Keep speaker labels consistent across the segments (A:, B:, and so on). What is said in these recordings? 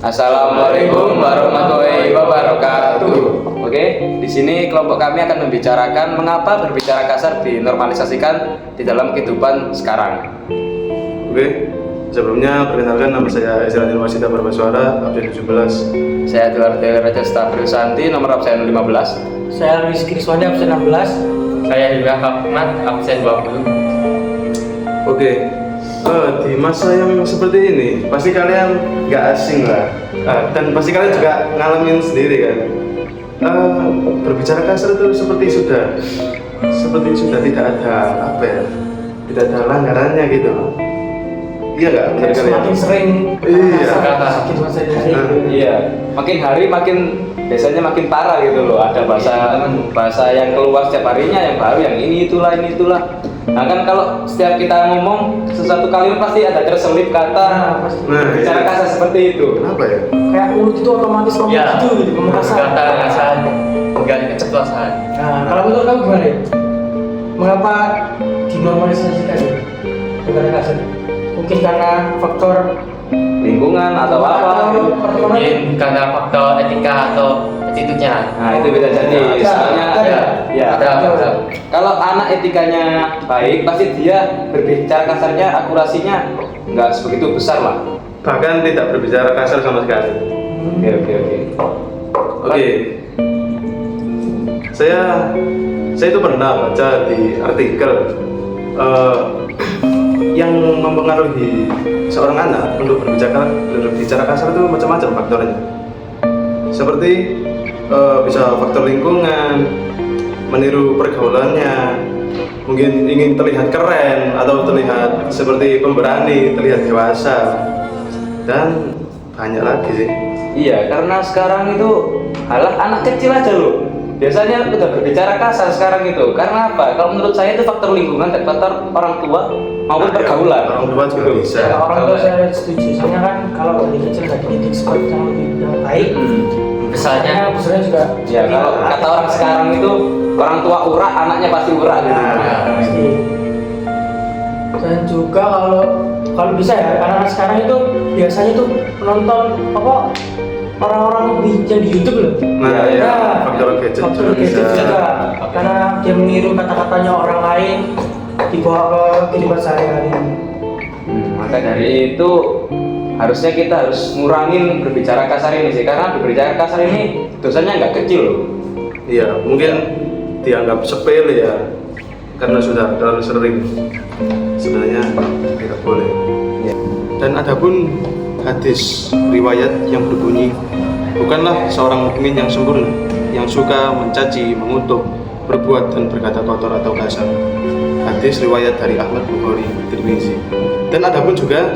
A: Assalamualaikum warahmatullahi wabarakatuh. Oke, di sini kelompok kami akan membicarakan mengapa berbicara kasar dinormalisasikan di dalam kehidupan sekarang.
B: Oke, sebelumnya perkenalkan nama saya Israel Wasita Barbasuara, absen 17.
A: Saya Duarte Raja Stabriusanti, nomor absen 15.
C: Saya Luis Kriswandi, absen 16.
D: Saya juga Hikmat, absen 20.
B: Oke, di masa yang seperti ini pasti kalian nggak asing lah, dan pasti kalian juga ngalamin sendiri kan. Berbicara kasar itu seperti sudah tidak ada tidak ada langgarannya gitu. Iya nggak? Dari kalian?
C: Semakin sering
B: Iya.
C: sakit masa dari
A: Iya, makin hari biasanya makin parah gitu loh. Ada bahasa yang keluar setiap harinya yang baru, yang ini itulah. Nah kan kalau setiap kita ngomong sesuatu kalimat pasti ada terselip kata bicara kasar seperti itu.
B: Kenapa ya?
C: kayak mulut itu otomatis ngomong
D: Ya,
C: gitu ngomong kasar.
D: kata kasar, enggak keceplosan.
C: Nah, kalau menurut kamu gimana ya? Mengapa dinormalisasikan berbicara kasar? Mungkin karena faktor
A: Lingkungan atau apa?
D: Mungkin karena faktor etika atau attitude-nya.
A: Nah itu bisa jadi. Soalnya
D: Ada.
A: kalau anak etikanya baik, pasti dia berbicara kasarnya akurasinya nggak sebegitu besar lah.
B: Bahkan tidak berbicara kasar sama sekali. Oke. Saya itu pernah baca di artikel yang mempengaruhi seorang anak untuk berbicara kasar itu macam-macam faktornya. Seperti bisa faktor lingkungan, meniru pergaulannya, mungkin ingin terlihat keren atau terlihat seperti pemberani, terlihat dewasa, dan banyak lagi sih.
A: Iya, karena sekarang itu anak kecil aja loh. Biasanya udah berbicara kasar sekarang itu. Karena apa? Kalau menurut saya itu faktor lingkungan dan faktor orang tua maupun pergaulan.
B: Orang tua juga bisa.
C: ya, orang tua saya setuju. Soalnya kan kalau dari kecil nggak dididik seperti yang baik,
D: Besarnya
C: besarnya juga.
A: Ya kalau kata orang sekarang itu orang tua urak, anaknya pasti urak gitu.
C: Pasti. Dan juga kalau bisa ya, karena sekarang itu biasanya tuh penonton orang-orang yang di YouTube loh.
B: Nah, ya, faktor gadget juga bisa.
C: Karena dia meniru kata-katanya orang lain dibawa ke kehidupan sehari-hari.
A: Maka dari itu harusnya kita harus ngurangin berbicara kasar ini sih, karena berbicara kasar ini dosanya nggak kecil loh.
B: Iya, mungkin dianggap sepele ya, karena sudah terlalu sering. Sebenarnya tidak boleh. Dan adapun hadis riwayat yang berbunyi, bukanlah seorang mukmin yang sempurna, yang suka mencaci, mengutuk, berbuat dan berkata kotor atau kasar. Hadis riwayat dari Ahmad, Bukhari, Tirmizi. Dan adapun juga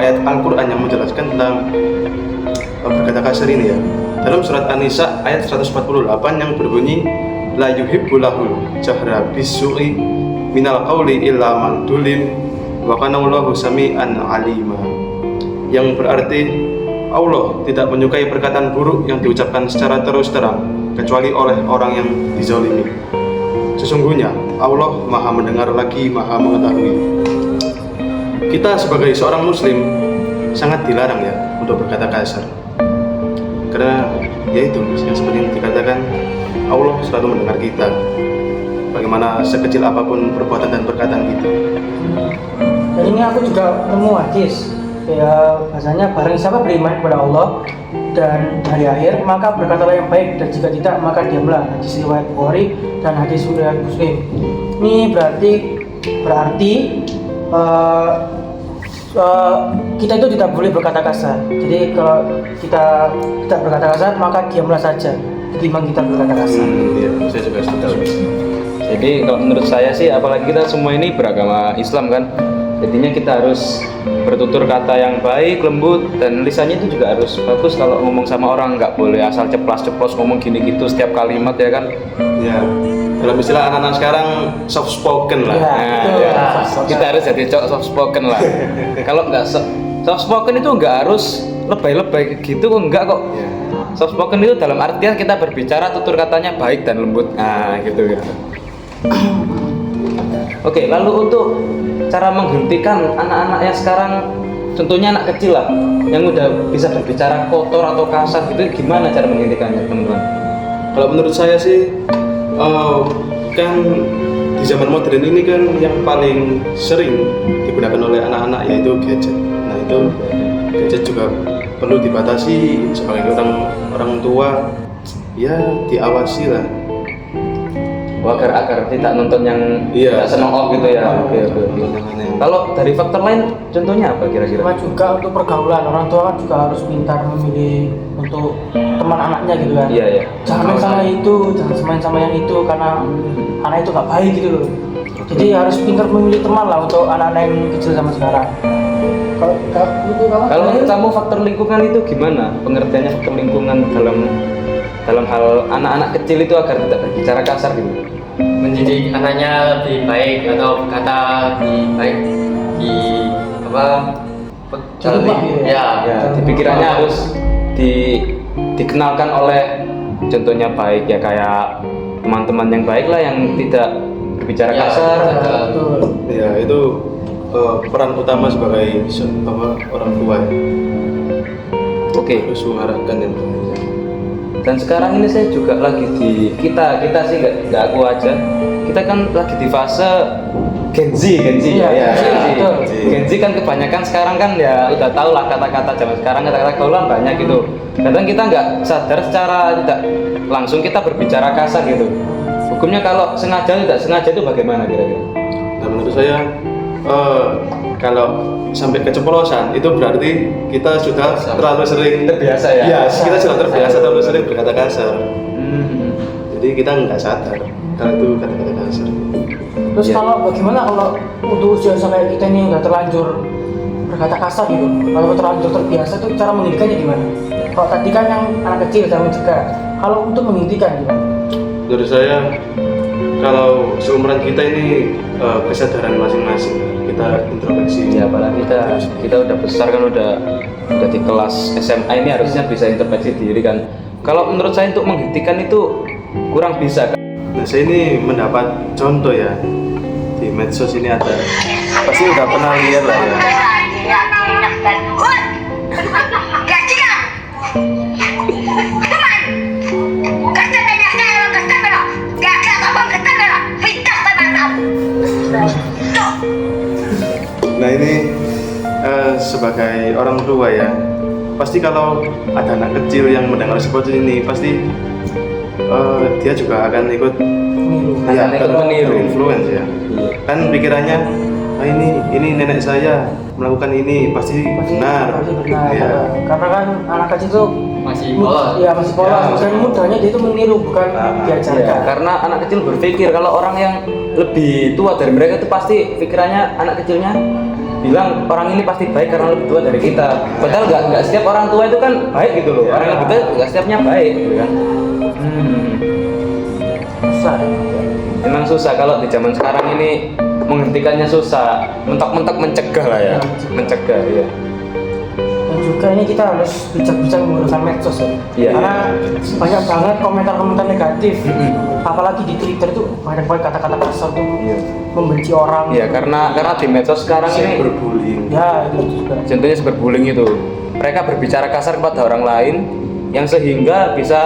B: ayat Al-Quran yang menjelaskan tentang berkata kasar ini ya. Dalam surat An-Nisa ayat 148 yang berbunyi, la yuhibbulahul jahra bisu'i minal qawli illa man dulim wa kana Allahu sami'an alima. Yang berarti Allah tidak menyukai perkataan buruk yang diucapkan secara terus terang kecuali oleh orang yang dizalimi. Sesungguhnya Allah Maha mendengar lagi Maha mengetahui. Kita sebagai seorang muslim sangat dilarang ya untuk berkata kasar. Karena yaitu yang seperti yang dikatakan, Allah selalu mendengar kita. Bagaimana sekecil apapun perbuatan dan perkataan kita.
C: Dan ini aku juga nemu hadis. Ya, bahasanya barang siapa beriman kepada Allah dan hari akhir, maka berkatalah yang baik, dan jika tidak maka diamlah. Hadis riwayat Bukhari dan hadis riwayat Muslim. Ini berarti kita itu tidak boleh berkata kasar. Jadi kalau kita tidak berkata kasar, maka diamlah saja ketimbang kita berkata kasar.
B: Iya, saya juga setuju.
A: Jadi kalau menurut saya sih, apalagi kita semua ini beragama Islam kan, jadinya kita harus bertutur kata yang baik, lembut, dan lisannya itu juga harus bagus. Kalau ngomong sama orang nggak boleh asal ceplas-ceplos ngomong gini gitu setiap kalimat ya kan.
B: Ya, dalam istilah anak-anak sekarang soft spoken lah.
C: Ya,
A: Nah,
C: betul.
A: ya,
C: Soft
A: kita harus jadi soft spoken lah. Kalau nggak soft spoken itu nggak harus lebay-lebay gitu, enggak kok.
B: Ya.
A: Soft spoken itu dalam artian kita berbicara tutur katanya baik dan lembut. Nah, gitu. Oke, lalu untuk cara menghentikan anak-anak yang sekarang contohnya anak kecil lah yang udah bisa berbicara kotor atau kasar gitu, gimana cara menghentikannya teman-teman?
B: Kalau menurut saya sih kan di zaman modern ini kan yang paling sering digunakan oleh anak-anak yaitu gadget. Nah itu gadget juga perlu dibatasi sebagai orang tua, ya diawasi lah.
A: Agar tidak nonton yang
B: Iya.
A: tidak seneng gitu ya. Oke.
B: Aneh-aneh.
A: Kalau dari faktor lain, contohnya apa kira-kira?
C: Cuma juga untuk pergaulan, orang tua kan juga harus pintar memilih untuk teman anaknya gitu kan.
A: Iya.
C: Jangan main sama itu, jangan main sama yang itu karena anak itu nggak baik gitu loh. Jadi harus pintar memilih teman lah untuk anak-anak yang kecil sama sekarang.
A: Kalau menurut kamu faktor lingkungan itu gimana? Pengertiannya faktor lingkungan dalam hal anak-anak kecil itu agar tidak berbicara kasar gitu.
D: Mendidik anaknya lebih baik atau berkata lebih baik di apa?
C: Contoh,
D: Ya.
A: Ya, di pikirannya harus dikenalkan oleh contohnya baik ya, kayak teman-teman yang baik lah yang tidak berbicara
D: Ya,
A: kasar.
C: Betul.
B: Ya itu peran utama sebagai orang tua ya.
A: Oke.
B: Harus mengharapkan yang baik.
A: Dan sekarang ini saya juga lagi di kita sih nggak aku aja. Kita kan lagi di fase Gen Z
C: Iya,
A: ya.
C: betul.
A: Gen Z kan kebanyakan sekarang kan ya udah tahu lah kata-kata zaman sekarang, kata-kata gaulan banyak gitu. Kadang kita nggak sadar secara tidak langsung kita berbicara kasar gitu. Hukumnya kalau sengaja tidak sengaja itu bagaimana kira-kira?
B: Nah menurut saya kalau sampai keceplosan itu berarti kita sudah terlalu sering
A: Terbiasa ya?
B: Iya, kita sudah terbiasa terlalu sering berkata kasar. Jadi kita nggak sadar kalau itu kata-kata kasar.
C: Terus
A: Iya.
C: kalau bagaimana kalau untuk usia sampai kita ini udah terlanjur berkata kasar gitu, kalau terlanjur terbiasa itu cara menghentikannya gimana? Kalau tadi kan yang anak kecil cara mencegah, kalau untuk menghentikan gimana?
B: Menurut saya kalau seumuran kita ini kesadaran masing-masing, kita introspeksi.
A: Ya apalagi kita udah besar kan, udah di kelas SMA ini harusnya bisa introspeksi diri kan. Kalau menurut saya untuk menghentikan itu kurang bisa.
B: Nah saya ini mendapat contoh ya di medsos ini ada, pasti udah pernah lihat lah ya. Nah ini sebagai orang tua ya, pasti kalau ada anak kecil yang mendengar seperti ini, pasti dia juga akan ikut
A: Akan ikut meniru.
B: influence ya. Kan pikirannya, ini nenek saya melakukan ini pasti benar.
C: Pasti benar.
B: Ya.
C: Karena kan anak kecil itu
D: Masih polos.
C: Iya masih polos.
B: Ya.
C: Dan mudahnya dia itu meniru bukan diajarkan.
A: Ya, karena anak kecil berpikir kalau orang yang lebih tua dari mereka itu pasti pikirannya anak kecilnya bilang orang ini pasti baik karena lebih tua dari kita. Padahal nggak setiap orang tua itu kan baik gitu loh.
B: Ya.
A: Orang yang lebih tua nggak setiapnya baik gitu kan.
C: Susah.
A: Memang susah kalau di zaman sekarang ini menghentikannya susah. Mentok-mentok mencegah lah ya. Mencegah ya.
C: Dan juga ini kita harus bijak-bijak menggunakan medsos ya.
A: Iya,
C: Karena banyak banget komentar-komentar negatif. Apalagi di Twitter itu banyak banget kata-kata kasar tuh
A: Iya.
C: membenci orang.
A: Iya, karena di medsos sekarang ini
B: Cyberbullying.
C: Ya itu juga.
A: contohnya cyberbullying itu. Mereka berbicara kasar kepada orang lain yang sehingga bisa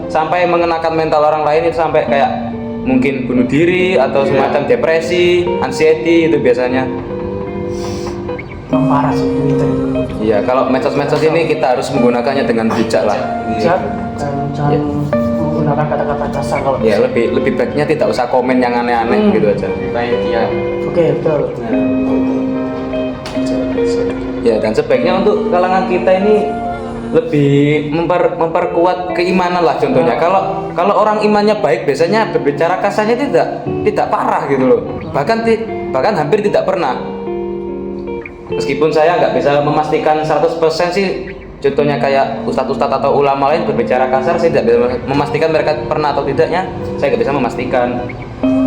A: sampai mengenakan mental orang lain itu sampai kayak mungkin bunuh diri atau semacam depresi, anxiety itu biasanya.
C: Yang parah sih Twitter itu.
A: Iya, kalau medsos-medsos ini kita harus menggunakannya dengan bijak lah.
C: Bijak dan jangan menggunakan kata-kata kasar kalau
A: Ya, lebih baiknya tidak usah komen yang aneh-aneh gitu aja.
D: Baik dia.
C: Oke, betul.
A: Ya, dan sebaiknya untuk kalangan kita ini lebih memperkuat keimanan lah contohnya. Kalau orang imannya baik biasanya berbicara kasarnya tidak parah gitu loh. Bahkan hampir tidak pernah. Meskipun saya nggak bisa memastikan 100% sih, contohnya kayak ustadz-ustadz atau ulama lain berbicara kasar, saya tidak bisa memastikan mereka pernah atau tidaknya, saya nggak bisa memastikan.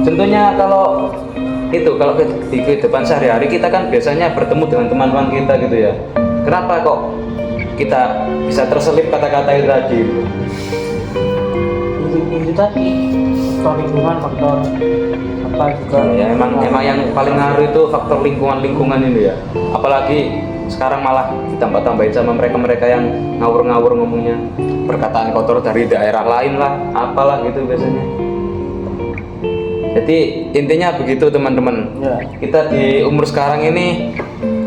A: Contohnya kalau di kehidupan sehari-hari kita kan biasanya bertemu dengan teman-teman kita gitu ya. Kenapa kok kita bisa terselip kata-kata itu tadi?
C: Itu tadi faktor lingkungan, faktor apa juga.
A: Ya emang yang paling ngaruh itu faktor lingkungan ini ya. Apalagi sekarang malah ditambah-tambahin sama mereka-mereka yang ngawur-ngawur ngomongnya, perkataan kotor dari daerah lain lah, apalah gitu biasanya. Jadi intinya begitu teman-teman.
C: Ya.
A: Kita di umur sekarang ini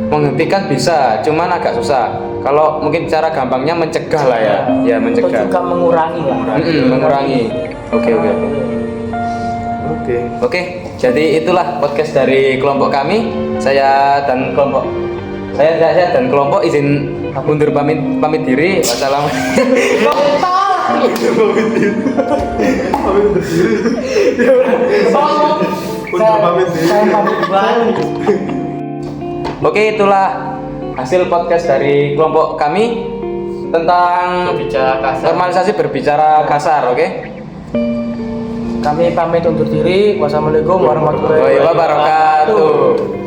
A: menghentikan bisa, cuman agak susah. Kalau mungkin cara gampangnya mencegah lah ya, ya
C: Atau
A: mencegah.
C: juga mengurangi lah.
A: Mengurangi. Oke. Oke, jadi itulah podcast dari kelompok kami. Saya dan kelompok izin mundur pamit diri. Wassalamualaikum.
C: Saya pamit duluan.
A: Oke, itulah hasil podcast dari kelompok kami tentang
D: Berbicara kasar.
A: normalisasi berbicara kasar. Oke.
C: Kami pamit undur diri. Wassalamualaikum warahmatullahi
A: Wabarakatuh.